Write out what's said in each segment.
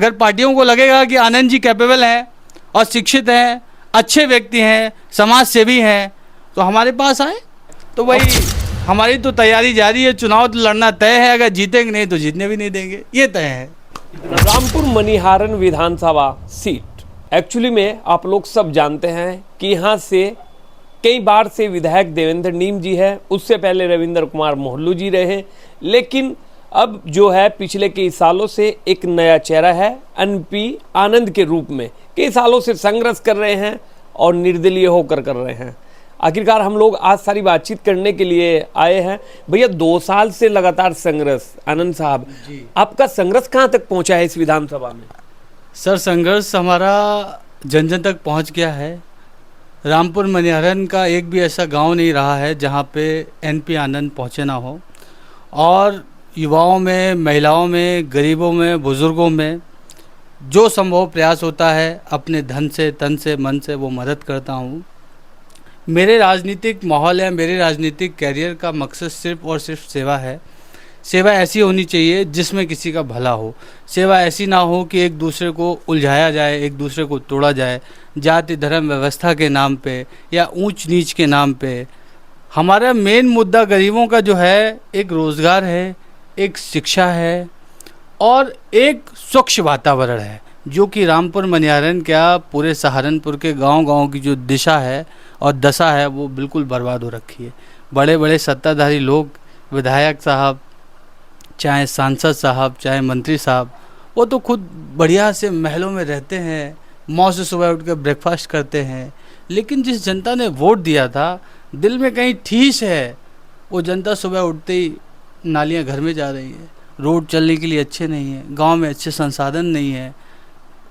अगर पार्टियों को लगेगा कि आनंद जी कैपेबल हैं और शिक्षित हैं, अच्छे व्यक्ति हैं, समाज सेवी हैं, तो हमारे पास आए। तो भाई हमारी तो तैयारी जारी है, चुनाव तो लड़ना तय है, अगर जीतेंगे नहीं तो जीतने भी नहीं देंगे, ये तय है। रामपुर मनिहारन विधानसभा सीट एक्चुअली में आप लोग सब जानते हैं कि यहाँ से कई बार से विधायक देवेंद्र नीम जी है, उससे पहले रविंद्र कुमार मोहल्लू जी रहे, लेकिन अब जो है पिछले कई सालों से एक नया चेहरा है एनपी आनंद के रूप में कई सालों से संघर्ष कर रहे हैं और निर्दलीय होकर कर रहे हैं। आखिरकार हम लोग आज सारी बातचीत करने के लिए आए हैं। भैया 2 साल से लगातार संघर्ष, आनंद साहब आपका संघर्ष कहाँ तक पहुँचा है इस विधानसभा में? सर संघर्ष हमारा जन जन तक पहुँच गया है। रामपुर मनिहारन का एक भी ऐसा गांव नहीं रहा है जहां पे एनपी आनंद पहुंचे ना हो, और युवाओं में, महिलाओं में, गरीबों में, बुज़ुर्गों में जो संभव प्रयास होता है अपने धन से, तन से, मन से वो मदद करता हूँ। मेरे राजनीतिक माहौल है, मेरे राजनीतिक कैरियर का मकसद सिर्फ़ और सिर्फ सेवा है। सेवा ऐसी होनी चाहिए जिसमें किसी का भला हो। सेवा ऐसी ना हो कि एक दूसरे को उलझाया जाए, एक दूसरे को तोड़ा जाए, जाति धर्म व्यवस्था के नाम पे या ऊंच नीच के नाम पे। हमारा मेन मुद्दा गरीबों का जो है, एक रोज़गार है, एक शिक्षा है और एक स्वच्छ वातावरण है, जो कि रामपुर मनिहारन क्या पूरे सहारनपुर के गांव-गांव की जो दिशा है और दशा है वो बिल्कुल बर्बाद हो रखी है। बड़े बड़े सत्ताधारी लोग, विधायक साहब, चाहे सांसद साहब, चाहे मंत्री साहब, वो तो खुद बढ़िया से महलों में रहते हैं, मौज से सुबह उठ कर ब्रेकफास्ट करते हैं, लेकिन जिस जनता ने वोट दिया था दिल में कहीं ठेस है। वो जनता सुबह उठते ही नालियाँ घर में जा रही है, रोड चलने के लिए अच्छे नहीं है, गांव में अच्छे संसाधन नहीं है,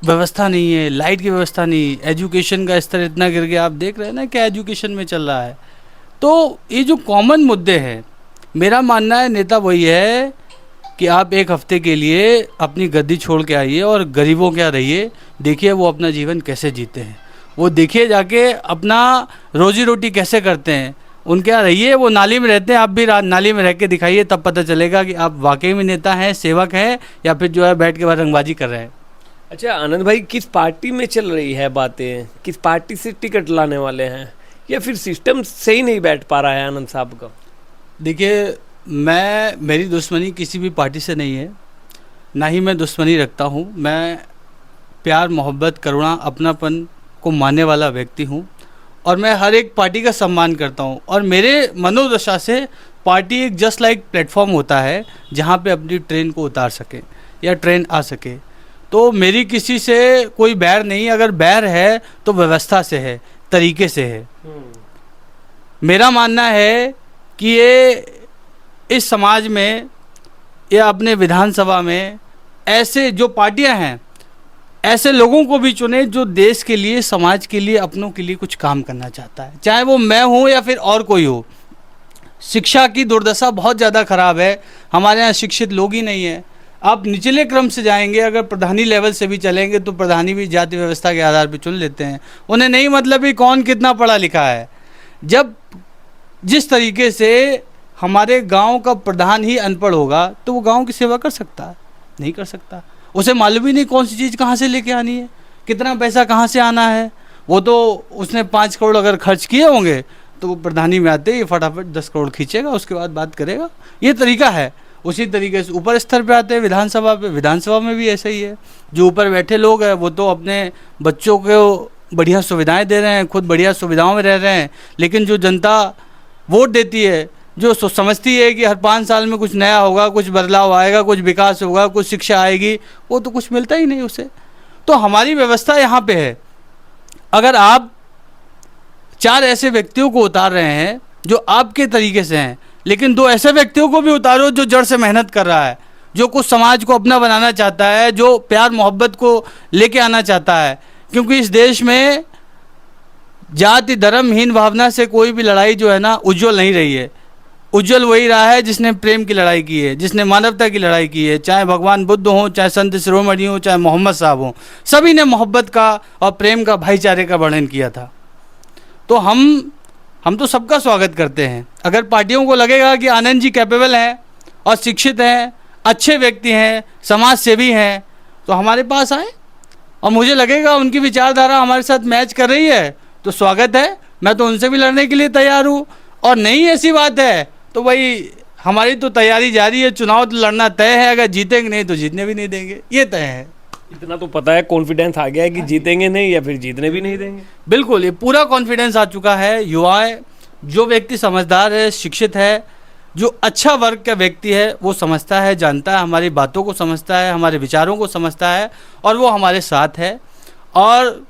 व्यवस्था नहीं है, लाइट की व्यवस्था नहीं है, एजुकेशन का स्तर इतना गिर गया, आप देख रहे हैं ना क्या एजुकेशन में चल रहा है। तो ये जो कॉमन मुद्दे हैं, मेरा मानना है नेता वही है कि आप एक हफ्ते के लिए अपनी गद्दी छोड़ के आइए और गरीबों क्या रहिए, देखिए वो अपना जीवन कैसे जीते हैं, वो देखिए जाके अपना रोजी रोटी कैसे करते हैं, उनके यहाँ रहिए। वो नाली में रहते हैं, आप भी नाली में रह के दिखाइए, तब पता चलेगा कि आप वाकई में नेता हैं, सेवक हैं, या फिर जो है बैठ के बाद रंगबाजी कर रहे हैं। अच्छा आनंद भाई, किस पार्टी में चल रही है बातें? किस पार्टी से टिकट लाने वाले हैं, या फिर सिस्टम सही नहीं बैठ पा रहा है आनंद साहब का? देखिए मेरी दुश्मनी किसी भी पार्टी से नहीं है, ना ही मैं दुश्मनी रखता हूँ। मैं प्यार, मोहब्बत, करुणा, अपनापन को मानने वाला व्यक्ति हूँ और मैं हर एक पार्टी का सम्मान करता हूँ। और मेरे मनोदशा से पार्टी एक जस्ट लाइक प्लेटफॉर्म होता है जहाँ पे अपनी ट्रेन को उतार सके या ट्रेन आ सके। तो मेरी किसी से कोई बैर नहीं, अगर बैर है तो व्यवस्था से है, तरीके से है। मेरा मानना है कि ये इस समाज में या अपने विधानसभा में ऐसे जो पार्टियां हैं, ऐसे लोगों को भी चुने जो देश के लिए, समाज के लिए, अपनों के लिए कुछ काम करना चाहता है, चाहे वो मैं हूँ या फिर और कोई हो। शिक्षा की दुर्दशा बहुत ज़्यादा ख़राब है, हमारे यहाँ शिक्षित लोग ही नहीं है। आप निचले क्रम से जाएंगे, अगर प्रधानी लेवल से भी चलेंगे तो प्रधानी भी जाति व्यवस्था के आधार पर चुन लेते हैं, उन्हें नहीं मतलब ही कौन कितना पढ़ा लिखा है। जब जिस तरीके से हमारे गांव का प्रधान ही अनपढ़ होगा तो वो गांव की सेवा कर सकता है? नहीं कर सकता। उसे मालूम ही नहीं कौन सी चीज़ कहाँ से लेके आनी है, कितना पैसा कहाँ से आना है। वो तो उसने 5 करोड़ अगर खर्च किए होंगे तो वो प्रधानी में आते ही फटाफट 10 करोड़ खींचेगा, उसके बाद बात करेगा। ये तरीका है। उसी तरीके से ऊपर स्तर पे आते हैं विधानसभा पे, विधानसभा में भी ऐसा ही है। जो ऊपर बैठे लोग हैं वो तो अपने बच्चों को बढ़िया सुविधाएँ दे रहे हैं, खुद बढ़िया सुविधाओं में रह रहे हैं, लेकिन जो जनता वोट देती है, जो समझती है कि हर 5 साल में कुछ नया होगा, कुछ बदलाव आएगा, कुछ विकास होगा, कुछ शिक्षा आएगी, वो तो कुछ मिलता ही नहीं उसे। तो हमारी व्यवस्था यहाँ पे है। अगर आप 4 ऐसे व्यक्तियों को उतार रहे हैं जो आपके तरीके से हैं, लेकिन 2 ऐसे व्यक्तियों को भी उतारो जो जड़ से मेहनत कर रहा है, जो कुछ समाज को अपना बनाना चाहता है, जो प्यार मोहब्बत को लेके आना चाहता है। क्योंकि इस देश में जाति धर्महीन भावना से कोई भी लड़ाई जो है ना उज्जवल नहीं रही है। उज्जवल वही रहा है जिसने प्रेम की लड़ाई की है, जिसने मानवता की लड़ाई की है। चाहे भगवान बुद्ध हों, चाहे संत शिरोमणि हों, चाहे मोहम्मद साहब हों, सभी ने मोहब्बत का और प्रेम का, भाईचारे का वर्णन किया था। तो हम तो सबका स्वागत करते हैं। अगर पार्टियों को लगेगा कि आनंद जी कैपेबल हैं और शिक्षित हैं, अच्छे व्यक्ति हैं, समाज सेवी हैं, तो हमारे पास आए, और मुझे लगेगा उनकी विचारधारा हमारे साथ मैच कर रही है तो स्वागत है, मैं तो उनसे भी लड़ने के लिए तैयार हूँ। और नहीं ऐसी बात है तो भाई हमारी तो तैयारी जारी है, चुनाव तो लड़ना तय है, अगर जीतेंगे नहीं तो जीतने भी नहीं देंगे, ये तय है। इतना तो पता है, कॉन्फिडेंस आ गया है कि जीतेंगे नहीं या फिर जीतने भी नहीं देंगे। बिल्कुल, ये पूरा कॉन्फिडेंस आ चुका है। युवाएं, जो व्यक्ति समझदार है, शिक्षित है, जो अच्छा वर्ग का व्यक्ति है, वो समझता है, जानता है, हमारी बातों को समझता है, हमारे विचारों को समझता है, और वो हमारे साथ है। और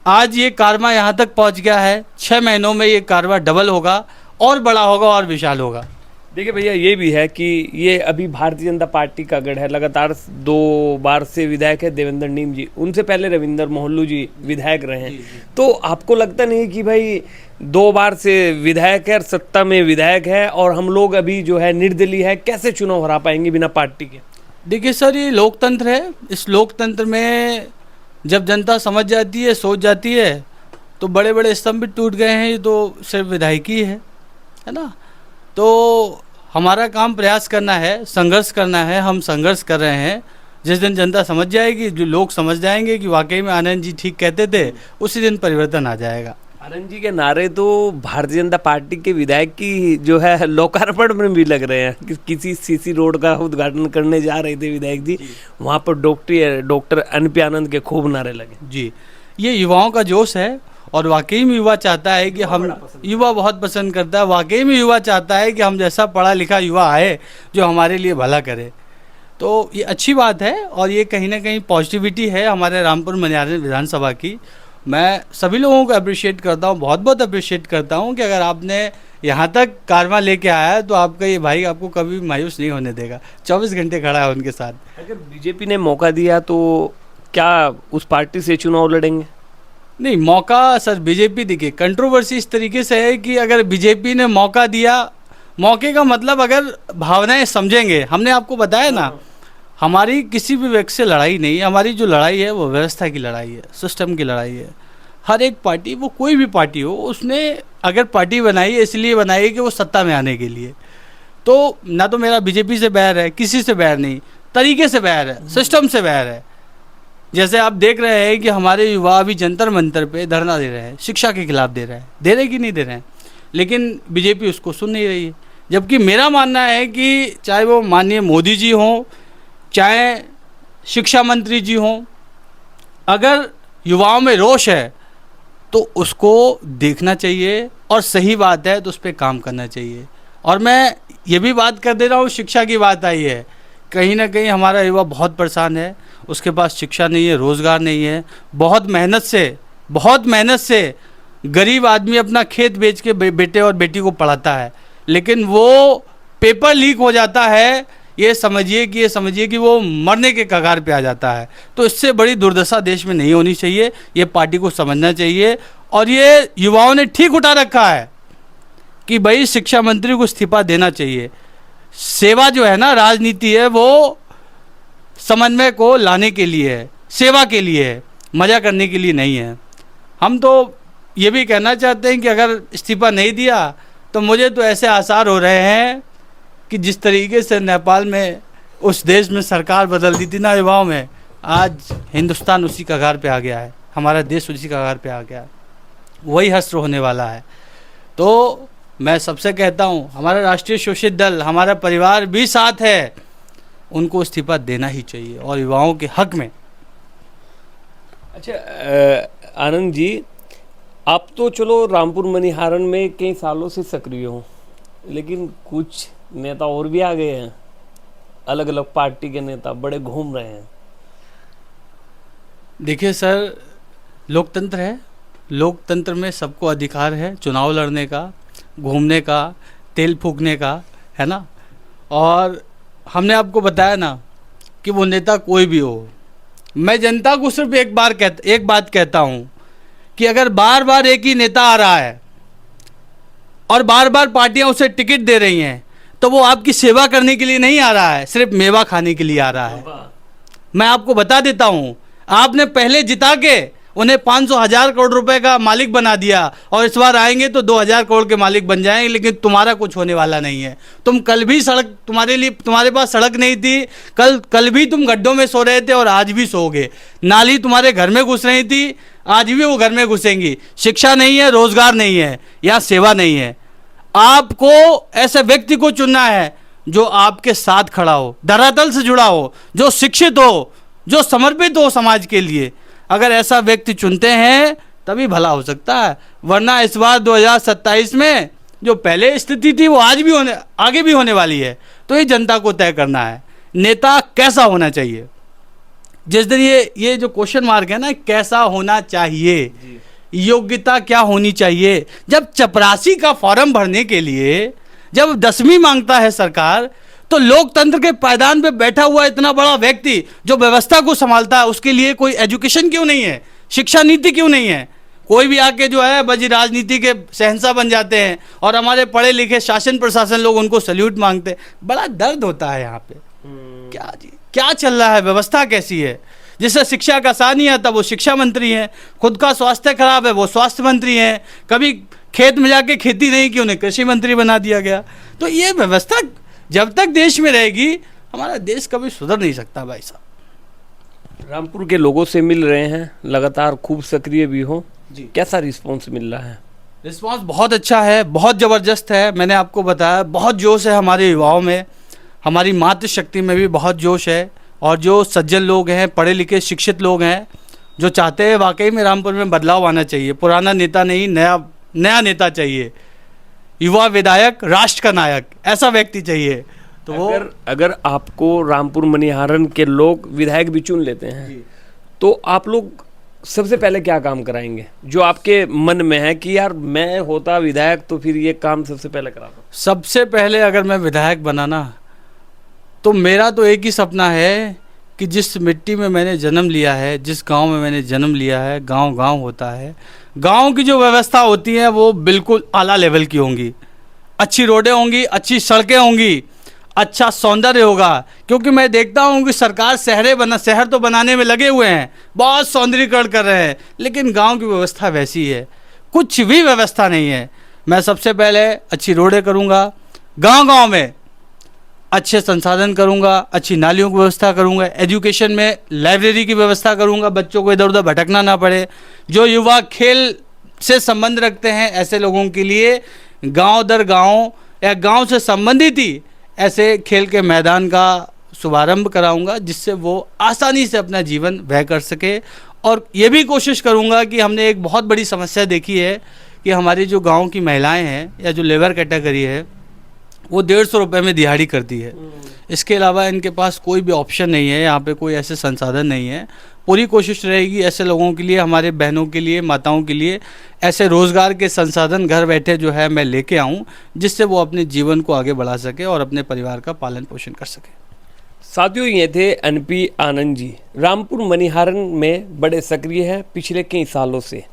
आज ये कारवा यहाँ तक पहुँच गया है, 6 महीनों में ये कारवा डबल होगा, और बड़ा होगा, और विशाल होगा। देखिए भैया, ये भी है कि ये अभी भारतीय जनता पार्टी का गढ़ है, लगातार 2 बार से विधायक है देवेंद्र नीम जी, उनसे पहले रविंदर मोहल्लू जी विधायक रहे हैं। तो आपको लगता नहीं कि भाई 2 बार से विधायक है, सत्ता में विधायक है, और हम लोग अभी जो है निर्दलीय है, कैसे चुनाव हरा पाएंगे बिना पार्टी के? देखिए सर, ये लोकतंत्र है। इस लोकतंत्र में जब जनता समझ जाती है, सोच जाती है, तो बड़े बड़े स्तंभ भी टूट गए हैं, ये तो सिर्फ विधायकी है ना। तो हमारा काम प्रयास करना है, संघर्ष करना है, हम संघर्ष कर रहे हैं। जिस दिन जनता समझ जाएगी, जो लोग समझ जाएंगे कि वाकई में आनंद जी ठीक कहते थे, उसी दिन परिवर्तन आ जाएगा। आनंद जी के नारे तो भारतीय जनता पार्टी के विधायक की जो है लोकार्पण में भी लग रहे हैं कि किसी सीसी रोड का उद्घाटन करने जा रहे थे विधायक जी, वहाँ पर डॉक्टर अनपी आनंद के खूब नारे लगे। जी, ये युवाओं का जोश है, और वाकई में युवा चाहता है कि हम, युवा बहुत पसंद करता है, वाकई में युवा चाहता है कि हम जैसा पढ़ा लिखा युवा आए जो हमारे लिए भला करे। तो ये अच्छी बात है, और ये कहीं ना कहीं पॉजिटिविटी है हमारे रामपुर मनिहारन विधानसभा की। मैं सभी लोगों को अप्रिशिएट करता हूँ, बहुत बहुत अप्रिशिएट करता हूँ कि अगर आपने यहाँ तक कारवा लेके आया है तो आपका ये भाई आपको कभी मायूस नहीं होने देगा, 24 घंटे खड़ा है उनके साथ। अगर बीजेपी ने मौका दिया तो क्या उस पार्टी से चुनाव लड़ेंगे? नहीं, मौका सर, बीजेपी, देखिए कंट्रोवर्सी इस तरीके से है कि अगर बीजेपी ने मौका दिया, मौके का मतलब अगर भावनाएं समझेंगे, हमने आपको बताया ना, हमारी किसी भी व्यक्ति से लड़ाई नहीं है, हमारी जो लड़ाई है वो व्यवस्था की लड़ाई है, सिस्टम की लड़ाई है। हर एक पार्टी, वो कोई भी पार्टी हो, उसने अगर पार्टी बनाई है इसलिए बनाई है कि वो सत्ता में आने के लिए। तो ना तो मेरा बीजेपी से बैर है, किसी से बैर नहीं, तरीके से बैर है, सिस्टम से बैर है। जैसे आप देख रहे हैं कि हमारे युवा अभी जंतर मंतर पे धरना दे रहे हैं, शिक्षा के खिलाफ दे रहे कि नहीं दे रहे हैं, लेकिन बीजेपी उसको सुन नहीं रही है। जबकि मेरा मानना है कि चाहे वो माननीय मोदी जी हों, चाहे शिक्षा मंत्री जी हों, अगर युवाओं में रोष है तो उसको देखना चाहिए, और सही बात है तो उस पर काम करना चाहिए। और मैं ये भी बात कर दे रहा हूँ, शिक्षा की बात आई है, कहीं ना कहीं हमारा युवा बहुत परेशान है, उसके पास शिक्षा नहीं है, रोज़गार नहीं है। बहुत मेहनत से गरीब आदमी अपना खेत बेच के बेटे और बेटी को पढ़ाता है, लेकिन वो पेपर लीक हो जाता है, ये समझिए कि वो मरने के कगार पे आ जाता है। तो इससे बड़ी दुर्दशा देश में नहीं होनी चाहिए, ये पार्टी को समझना चाहिए। और ये युवाओं ने ठीक उठा रखा है कि भाई शिक्षा मंत्री को इस्तीफा देना चाहिए। सेवा जो है ना, राजनीति है, वो समन्वय को लाने के लिए है, सेवा के लिए है, मज़ा करने के लिए नहीं है। हम तो ये भी कहना चाहते हैं कि अगर इस्तीफा नहीं दिया तो मुझे तो ऐसे आसार हो रहे हैं कि जिस तरीके से नेपाल में उस देश में सरकार बदल दी थी ना युवाओं में, आज हिंदुस्तान उसी कगार पे आ गया है, हमारा देश उसी कगार पे आ गया है, वही हश्र होने वाला है। तो मैं सबसे कहता हूँ, हमारा राष्ट्रीय शोषित दल, हमारा परिवार भी साथ है, उनको इस्तीफा देना ही चाहिए, और युवाओं के हक में। अच्छा आनंद जी, आप तो चलो रामपुर मनिहारन में कई सालों से सक्रिय हो, लेकिन कुछ नेता और भी आ गए हैं, अलग अलग पार्टी के नेता बड़े घूम रहे हैं। देखिए सर, लोकतंत्र है, लोकतंत्र में सबको अधिकार है चुनाव लड़ने का, घूमने का, तेल फूकने का, है ना। और हमने आपको बताया ना कि वो नेता कोई भी हो, मैं जनता को सिर्फ एक बात कहता हूँ कि अगर बार बार एक ही नेता आ रहा है और बार बार पार्टियां उसे टिकट दे रही हैं, तो वो आपकी सेवा करने के लिए नहीं आ रहा है, सिर्फ मेवा खाने के लिए आ रहा है। मैं आपको बता देता हूँ, आपने पहले जिता के उन्हें 500,000 करोड़ रुपए का मालिक बना दिया और इस बार आएंगे तो 2,000 करोड़ के मालिक बन जाएंगे, लेकिन तुम्हारा कुछ होने वाला नहीं है। तुम कल भी सड़क, तुम्हारे पास सड़क नहीं थी, कल भी तुम गड्ढों में सो रहे थे और आज भी सोओगे। नाली तुम्हारे घर में घुस रही थी, आज भी वो घर में घुसेंगी। शिक्षा नहीं है, रोजगार नहीं है, या सेवा नहीं है। आपको ऐसे व्यक्ति को चुनना है जो आपके साथ खड़ा हो, धरातल से जुड़ा हो, जो शिक्षित हो, जो समर्पित हो समाज के लिए। अगर ऐसा व्यक्ति चुनते हैं तभी भला हो सकता है, वरना इस बार 2027 में जो पहले स्थिति थी वो आज भी आगे भी होने वाली है। तो ये जनता को तय करना है नेता कैसा होना चाहिए। जिस दिन ये जो क्वेश्चन मार्क है ना, कैसा होना चाहिए, योग्यता क्या होनी चाहिए। जब चपरासी का फॉर्म भरने के लिए जब 10वीं मांगता है सरकार, तो लोकतंत्र के पायदान पे बैठा हुआ इतना बड़ा व्यक्ति जो व्यवस्था को संभालता है, उसके लिए कोई एजुकेशन क्यों नहीं है, शिक्षा नीति क्यों नहीं है। कोई भी आके जो है बस राजनीति के शहंशाह बन जाते हैं और हमारे पढ़े लिखे शासन प्रशासन लोग उनको सल्यूट मांगते हैं। बड़ा दर्द होता है यहाँ पे। क्या चल रहा है, व्यवस्था कैसी है। जिससे शिक्षा का सा नहीं आता वो शिक्षा मंत्री हैं, खुद का स्वास्थ्य खराब है वो स्वास्थ्य मंत्री हैं, कभी खेत में जाके खेती नहीं की उन्हें कृषि मंत्री बना दिया गया। तो ये व्यवस्था जब तक देश में रहेगी हमारा देश कभी सुधर नहीं सकता। भाई साहब, रामपुर के लोगों से मिल रहे हैं, लगातार खूब सक्रिय भी हो जी, कैसा रिस्पॉन्स मिल रहा है? रिस्पांस बहुत अच्छा है, बहुत ज़बरदस्त है। मैंने आपको बताया बहुत जोश है हमारे युवाओं में, हमारी मातृशक्ति में भी बहुत जोश है। और जो सज्जन लोग हैं, पढ़े लिखे शिक्षित लोग हैं, जो चाहते हैं वाकई में रामपुर में बदलाव आना चाहिए। पुराना नेता नहीं, नया नेता चाहिए। युवा विधायक, राष्ट्र का नायक, ऐसा व्यक्ति चाहिए। तो वो अगर आपको रामपुर मनिहारन के लोग विधायक भी चुन लेते हैं तो आप लोग सबसे पहले क्या काम कराएंगे जो आपके मन में है कि यार मैं होता विधायक तो फिर ये काम सबसे पहले कराता? सबसे पहले अगर मैं विधायक बनाना तो मेरा तो एक ही सपना है कि जिस मिट्टी में मैंने जन्म लिया है, जिस गांव में मैंने जन्म लिया है, गांव होता है, गांव की जो व्यवस्था होती है वो बिल्कुल आला लेवल की होंगी। अच्छी रोडें होंगी, अच्छी सड़कें होंगी, अच्छा सौंदर्य होगा। क्योंकि मैं देखता हूँ कि सरकार शहर तो बनाने में लगे हुए हैं, बहुत सौंदर्यीकरण कर रहे हैं, लेकिन गांव की व्यवस्था वैसी है, कुछ भी व्यवस्था नहीं है। मैं सबसे पहले अच्छी रोडें करूँगा, गांव में अच्छे संसाधन करूंगा, अच्छी नालियों की व्यवस्था करूंगा, एजुकेशन में लाइब्रेरी की व्यवस्था करूंगा, बच्चों को इधर उधर भटकना ना पड़े। जो युवा खेल से संबंध रखते हैं ऐसे लोगों के लिए गांव दर गांव या गांव से संबंधित ही ऐसे खेल के मैदान का शुभारंभ कराऊंगा, जिससे वो आसानी से अपना जीवन व्यय कर सके। और ये भी कोशिश करूंगा कि हमने एक बहुत बड़ी समस्या देखी है कि हमारी जो गाँव की महिलाएँ हैं या जो लेबर कैटेगरी है वो 150 रुपये में दिहाड़ी करती है। इसके अलावा इनके पास कोई भी ऑप्शन नहीं है, यहाँ पे कोई ऐसे संसाधन नहीं है। पूरी कोशिश रहेगी ऐसे लोगों के लिए, हमारे बहनों के लिए, माताओं के लिए ऐसे रोज़गार के संसाधन घर बैठे जो है मैं लेके आऊँ, जिससे वो अपने जीवन को आगे बढ़ा सके और अपने परिवार का पालन पोषण कर सके। साथियों, ये थे NP आनंद जी, रामपुर मनिहारन में बड़े सक्रिय हैं। पिछले कई सालों से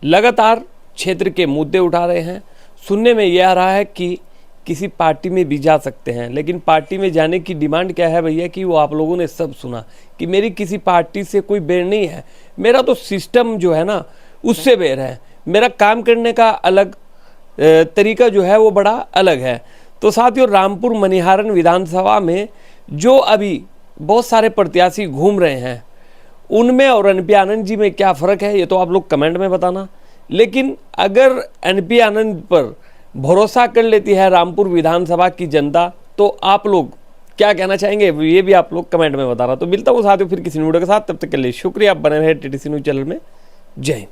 लगातार क्षेत्र के मुद्दे उठा रहे हैं। सुनने में यह आ रहा है कि किसी पार्टी में भी जा सकते हैं, लेकिन पार्टी में जाने की डिमांड क्या है भैया कि वो आप लोगों ने सब सुना कि मेरी किसी पार्टी से कोई बेर नहीं है, मेरा तो सिस्टम जो है ना उससे बेर है, मेरा काम करने का अलग तरीका जो है वो बड़ा अलग है। तो साथियों, रामपुर मनिहारन विधानसभा में जो अभी बहुत सारे प्रत्याशी घूम रहे हैं उनमें और NP आनंद जी में क्या फ़र्क है ये तो आप लोग कमेंट में बताना। लेकिन अगर NP आनंद पर भरोसा कर लेती है रामपुर विधानसभा की जनता तो आप लोग क्या कहना चाहेंगे ये भी आप लोग कमेंट में बताना। तो मिलता हूँ साथियों फिर किसी वीडियो के साथ, तब तक के लिए शुक्रिया। आप बने रहे TTC न्यूज़ चैनल में। जय हिंद।